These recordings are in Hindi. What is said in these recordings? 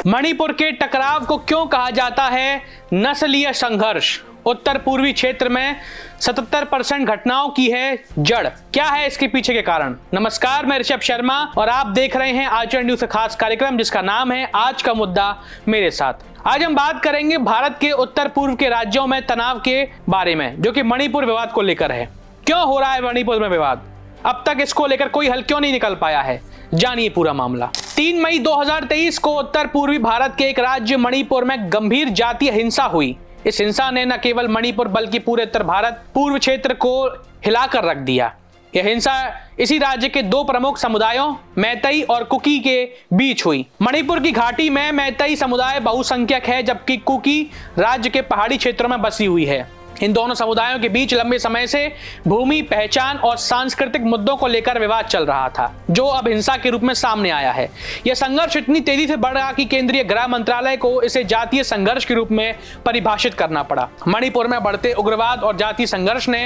मणिपुर के टकराव को क्यों कहा जाता है नस्लीय संघर्ष? उत्तर पूर्वी क्षेत्र में 77% घटनाओं की है जड़। क्या है इसके पीछे के कारण? नमस्कार, मैं ऋषभ शर्मा और आप देख रहे हैं आचरण न्यूज का खास कार्यक्रम जिसका नाम है आज का मुद्दा मेरे साथ। आज हम बात करेंगे भारत के उत्तर पूर्व के राज्यों में तनाव के बारे में, जो कि मणिपुर विवाद को लेकर है। क्यों हो रहा है मणिपुर में विवाद? अब तक इसको लेकर कोई हल क्यों नहीं निकल पाया है? जानिए पूरा मामला। 3 मई 2023 को उत्तर पूर्वी भारत के एक राज्य मणिपुर में गंभीर जातीय हिंसा हुई। इस हिंसा ने न केवल मणिपुर बल्कि पूरे उत्तर भारत पूर्व क्षेत्र को हिलाकर रख दिया। यह हिंसा इसी राज्य के दो प्रमुख समुदायों मैतेई और कुकी के बीच हुई। मणिपुर की घाटी में मैतेई समुदाय बहुसंख्यक है, जबकि कुकी राज्य के पहाड़ी क्षेत्रों में बसी हुई है। इन दोनों समुदायों के बीच लंबे समय से भूमि, पहचान और सांस्कृतिक मुद्दों को लेकर विवाद चल रहा था, जो अब हिंसा के रूप में सामने आया है। यह संघर्ष इतनी तेजी से बढ़ रहा कि केंद्रीय गृह मंत्रालय को इसे जातीय संघर्ष के रूप में परिभाषित करना पड़ा। मणिपुर में बढ़ते उग्रवाद और जातीय संघर्ष ने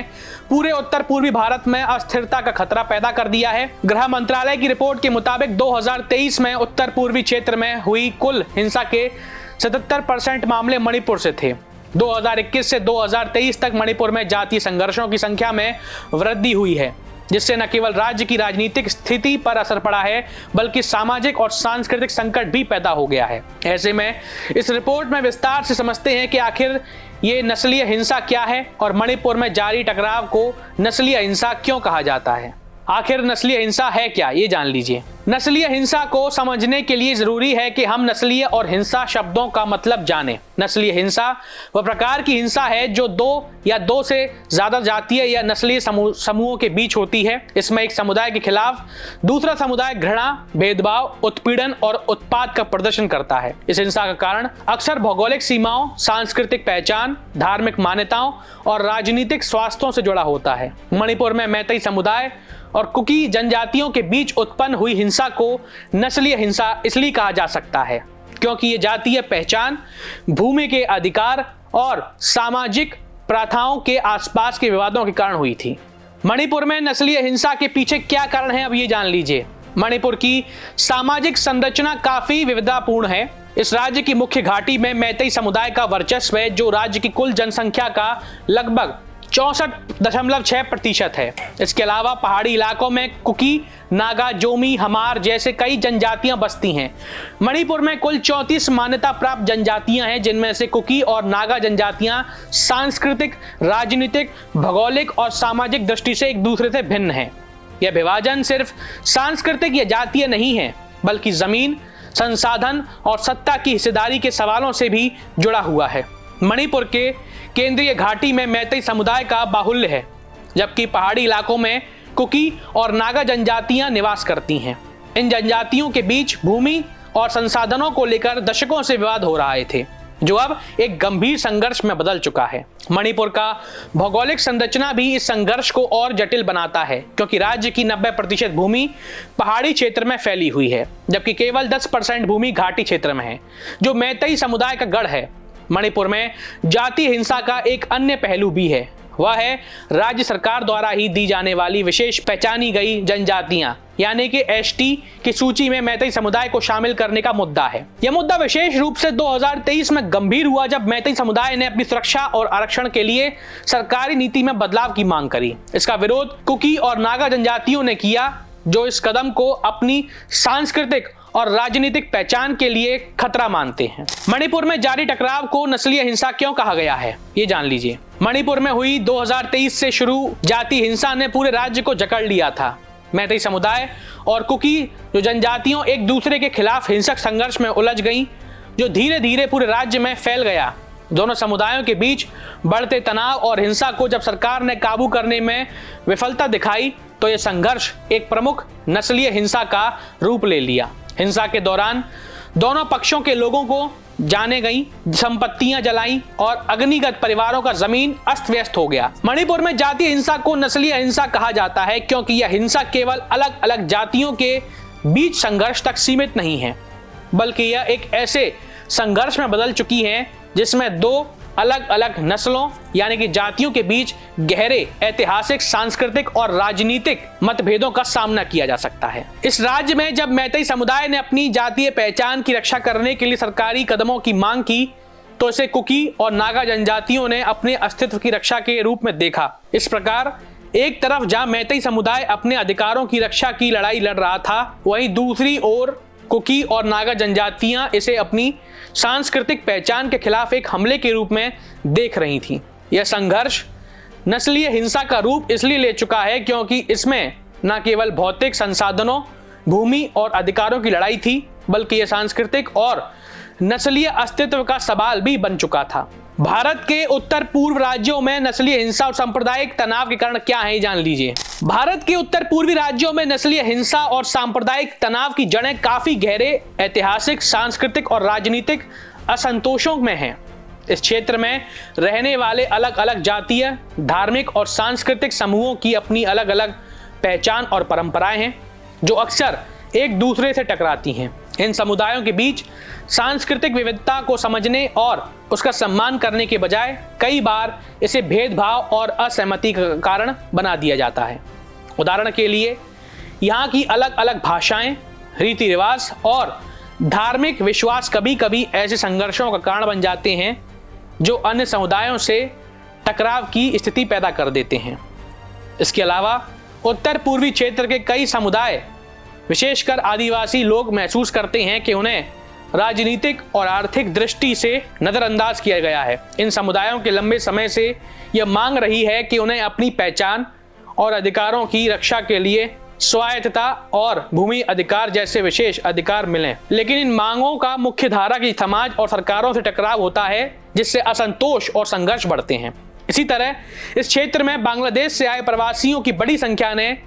पूरे उत्तर पूर्वी भारत में अस्थिरता का खतरा पैदा कर दिया है। गृह मंत्रालय की रिपोर्ट के मुताबिक 2023 में उत्तर पूर्वी क्षेत्र में हुई कुल हिंसा के 77% मामले मणिपुर से थे। 2021 से 2023 तक मणिपुर में जातीय संघर्षों की संख्या में वृद्धि हुई है, जिससे न केवल राज्य की राजनीतिक स्थिति पर असर पड़ा है बल्कि सामाजिक और सांस्कृतिक संकट भी पैदा हो गया है। ऐसे में इस रिपोर्ट में विस्तार से समझते हैं कि आखिर ये नस्लीय हिंसा क्या है और मणिपुर में जारी टकराव को नस्लीय हिंसा क्यों कहा जाता है। आखिर नस्लीय हिंसा है क्या, ये जान लीजिए। नस्लीय हिंसा को समझने के लिए जरूरी है कि हम नस्लीय और हिंसा शब्दों का मतलब जानें। नस्लीय हिंसा वह प्रकार की हिंसा है जो दो या दो से ज्यादा जातीय या नस्लीय समूहों के बीच होती है। इसमें एक समुदाय के खिलाफ दूसरा समुदाय घृणा, भेदभाव, उत्पीड़न और उत्पात का प्रदर्शन करता है। इस हिंसा का कारण अक्सर भौगोलिक सीमाओं, सांस्कृतिक पहचान, धार्मिक मान्यताओं और राजनीतिक स्वास्थ्यों से जुड़ा होता है। मणिपुर में मैतेई समुदाय और कुकी जनजातियों के बीच उत्पन्न हुई हिंसा को नस्लीय हिंसा इसलिए कहा जा सकता है क्योंकि ये जातीय पहचान, भूमि के अधिकार और सामाजिक प्रथाओं के आसपास के विवादों के कारण हुई थी। मणिपुर में नस्लीय हिंसा के पीछे क्या कारण है, अब ये जान लीजिए। मणिपुर की सामाजिक संरचना काफी विविधतापूर्ण है। इस राज्य की मुख्य घाटी में मैतेई समुदाय का वर्चस्व है, जो राज्य की कुल जनसंख्या का लगभग 64.6% है। इसके अलावा पहाड़ी इलाकों में कुकी, नागा, जोमी, हमार जैसे कई जनजातियां बसती हैं। मणिपुर में कुल 34 मान्यता प्राप्त जनजातियां हैं, जिनमें से कुकी और नागा जनजातियां सांस्कृतिक, राजनीतिक, भौगोलिक और सामाजिक दृष्टि से एक दूसरे से भिन्न हैं। यह विभाजन सिर्फ सांस्कृतिक या जातीय नहीं है, बल्कि जमीन, संसाधन और सत्ता की हिस्सेदारी के सवालों से भी जुड़ा हुआ है। मणिपुर के केंद्रीय घाटी में मैतेई समुदाय का बाहुल्य है, जबकि पहाड़ी इलाकों में कुकी और नागा जनजातियां निवास करती हैं। इन जनजातियों के बीच भूमि और संसाधनों को लेकर दशकों से विवाद हो रहे थे, जो अब एक गंभीर संघर्ष में बदल चुका है। मणिपुर का भौगोलिक संरचना भी इस संघर्ष को और जटिल बनाता है, क्योंकि राज्य की 90% भूमि पहाड़ी क्षेत्र में फैली हुई है, जबकि केवल 10% भूमि घाटी क्षेत्र में है, जो मैतेई समुदाय का गढ़ है। मणिपुर में जातीय हिंसा का एक अन्य पहलू भी है, वह है राज्य सरकार द्वारा ही दी जाने वाली विशेष पहचानी गई जनजातियां यानी कि एसटी की सूची में मैतेई समुदाय को शामिल करने का मुद्दा है। यह मुद्दा विशेष रूप से 2023 में गंभीर हुआ, जब मैतेई समुदाय ने अपनी सुरक्षा और आरक्षण के लिए सरकारी नीति में बदलाव की मांग करी। इसका विरोध कुकी और नागा जनजातियों ने किया, जो इस कदम को अपनी सांस्कृतिक और राजनीतिक पहचान के लिए खतरा मानते हैं। मणिपुर में जारी टकराव को नस्लीय हिंसा क्यों कहा गया है, ये जान लीजिए। मणिपुर में हुई 2023 से शुरू जातीय हिंसा ने पूरे राज्य को जकड़ लिया था। मैतेई समुदाय और कुकी जो जनजातियों एक दूसरे के खिलाफ हिंसक संघर्ष में उलझ गईं, जो धीरे धीरे पूरे राज्य में फैल गया। दोनों समुदायों के बीच बढ़ते तनाव और हिंसा को जब सरकार ने काबू करने में विफलता दिखाई, तो यह संघर्ष एक प्रमुख नस्लीय हिंसा का रूप ले लिया। हिंसा के दौरान दोनों पक्षों के लोगों को जाने गई, संपत्तियां जलाई और अग्निगत परिवारों का जमीन अस्त व्यस्त हो गया। मणिपुर में जातीय हिंसा को नस्लीय हिंसा कहा जाता है क्योंकि यह हिंसा केवल अलग अलग जातियों के बीच संघर्ष तक सीमित नहीं है, बल्कि यह एक ऐसे संघर्ष में बदल चुकी है जिसमें दो अलग अलग नस्लों यानी कि जातियों के बीच गहरे ऐतिहासिक, सांस्कृतिक और राजनीतिक मतभेदों का सामना किया जा सकता है। इस राज्य में जब मैतेई समुदाय ने अपनी जातीय पहचान की रक्षा करने के लिए सरकारी कदमों की मांग की तो इसे कुकी और नागा जनजातियों ने अपने अस्तित्व की रक्षा के रूप में देखा। इस प्रकार एक तरफ जहां मैतेई समुदाय अपने अधिकारों की रक्षा की लड़ाई लड़ रहा था, वहीं दूसरी ओर कुकी और नागा जनजातियां इसे अपनी सांस्कृतिक पहचान के खिलाफ एक हमले के रूप में देख रही थीं। यह संघर्ष नस्लीय हिंसा का रूप इसलिए ले चुका है क्योंकि इसमें न केवल भौतिक संसाधनों, भूमि और अधिकारों की लड़ाई थी, बल्कि यह सांस्कृतिक और नस्लीय अस्तित्व का सवाल भी बन चुका था। भारत के उत्तर पूर्व राज्यों में नस्लीय हिंसा और सांप्रदायिक तनाव के कारण क्या है, जान लीजिए। भारत के उत्तर पूर्वी राज्यों में नस्लीय हिंसा और सांप्रदायिक तनाव की जड़ें काफी गहरे ऐतिहासिक, सांस्कृतिक और राजनीतिक असंतोषों में हैं। इस क्षेत्र में रहने वाले अलग अलग जातीय, धार्मिक और सांस्कृतिक समूहों की अपनी अलग अलग पहचान और परंपराएं हैं जो अक्सर एक दूसरे से टकराती हैं। इन समुदायों के बीच सांस्कृतिक विविधता को समझने और उसका सम्मान करने के बजाय कई बार इसे भेदभाव और असहमति का कारण बना दिया जाता है। उदाहरण के लिए यहाँ की अलग अलग भाषाएं, रीति रिवाज और धार्मिक विश्वास कभी कभी ऐसे संघर्षों का कारण बन जाते हैं जो अन्य समुदायों से टकराव की स्थिति पैदा कर देते हैं। इसके अलावा उत्तर पूर्वी क्षेत्र के कई समुदाय, विशेषकर आदिवासी लोग, महसूस करते हैं कि उन्हें राजनीतिक और आर्थिक दृष्टि से नजरअंदाज किया गया है। इन समुदायों के लंबे समय से यह मांग रही है कि उन्हें अपनी पहचान और अधिकारों की रक्षा के लिए स्वायत्तता और भूमि अधिकार जैसे विशेष अधिकार मिलें। लेकिन इन मांगों का मुख्य धारा की समाज और सरकारों से टकराव होता है, जिससे असंतोष और संघर्ष बढ़ते हैं। इसी तरह इस क्षेत्र में बांग्लादेश से आए प्रवासियों की बड़ी संख्या ने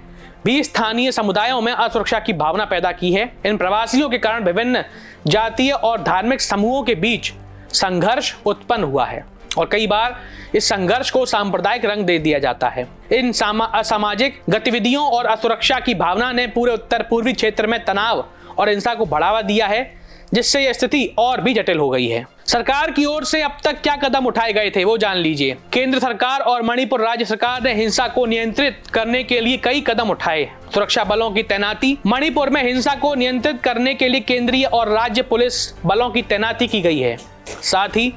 भी स्थानीय समुदायों में असुरक्षा की भावना पैदा की है। इन प्रवासियों के कारण विभिन्न जातीय और धार्मिक समूहों के बीच संघर्ष उत्पन्न हुआ है और कई बार इस संघर्ष को सांप्रदायिक रंग दे दिया जाता है। इन असामाजिक गतिविधियों और असुरक्षा की भावना ने पूरे उत्तर पूर्वी क्षेत्र में तनाव और हिंसा को बढ़ावा दिया है, जिससे यह स्थिति और भी जटिल हो गई है। सरकार की ओर से अब तक क्या कदम उठाए गए थे वो जान लीजिए। केंद्र सरकार और मणिपुर राज्य सरकार ने हिंसा को नियंत्रित करने के लिए कई कदम उठाए। सुरक्षा बलों की तैनाती। मणिपुर में हिंसा को नियंत्रित करने के लिए केंद्रीय और राज्य पुलिस बलों की तैनाती की गई है। साथ ही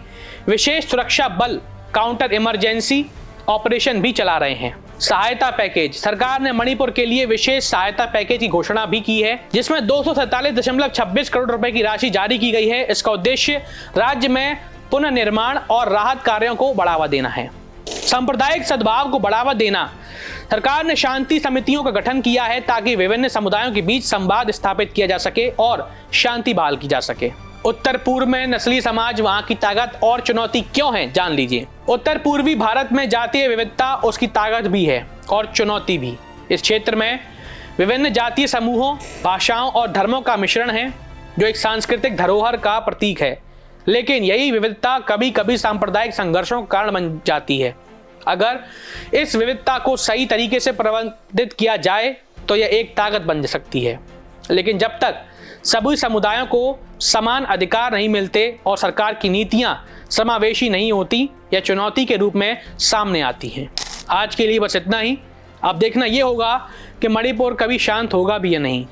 विशेष सुरक्षा बल काउंटर इमरजेंसी ऑपरेशन भी चला रहे हैं। सहायता पैकेज। सरकार ने मणिपुर के लिए विशेष सहायता पैकेज की घोषणा भी की है, जिसमें 247.26 करोड़ रुपए की राशि जारी की गई है। इसका उद्देश्य राज्य में पुनर्निर्माण और राहत कार्यों को बढ़ावा देना है। सांप्रदायिक सद्भाव को बढ़ावा देना। सरकार ने शांति समितियों का गठन किया है ताकि विभिन्न समुदायों के बीच संवाद स्थापित किया जा सके और शांति बहाल की जा सके। उत्तर पूर्व में नस्ली समाज, वहां की ताकत और चुनौती क्यों है, जान लीजिए। उत्तर पूर्वी भारत में जातीय विविधता उसकी ताकत भी है और चुनौती भी। इस क्षेत्र में विभिन्न जातीय समूहों, भाषाओं और धर्मों का मिश्रण है जो एक सांस्कृतिक धरोहर का प्रतीक है। लेकिन यही विविधता कभी कभी सांप्रदायिक संघर्षों का कारण बन जाती है। अगर इस विविधता को सही तरीके से प्रबंधित किया जाए तो यह एक ताकत बन सकती है। लेकिन जब तक सभी समुदायों को समान अधिकार नहीं मिलते और सरकार की नीतियां समावेशी नहीं होती, यह चुनौती के रूप में सामने आती हैं। आज के लिए बस इतना ही। अब देखना यह होगा कि मणिपुर कभी शांत होगा भी या नहीं,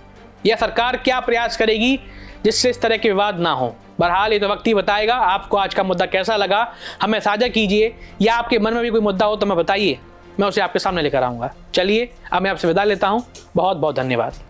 या सरकार क्या प्रयास करेगी जिससे इस तरह के विवाद ना हो। बहरहाल ये तो वक्त ही बताएगा। आपको आज का मुद्दा कैसा लगा हमें साझा कीजिए, या आपके मन में भी कोई मुद्दा हो तो मैं बताइए, मैं उसे आपके सामने लेकर आऊँगा। चलिए अब मैं आपसे विदा लेता हूँ। बहुत बहुत धन्यवाद।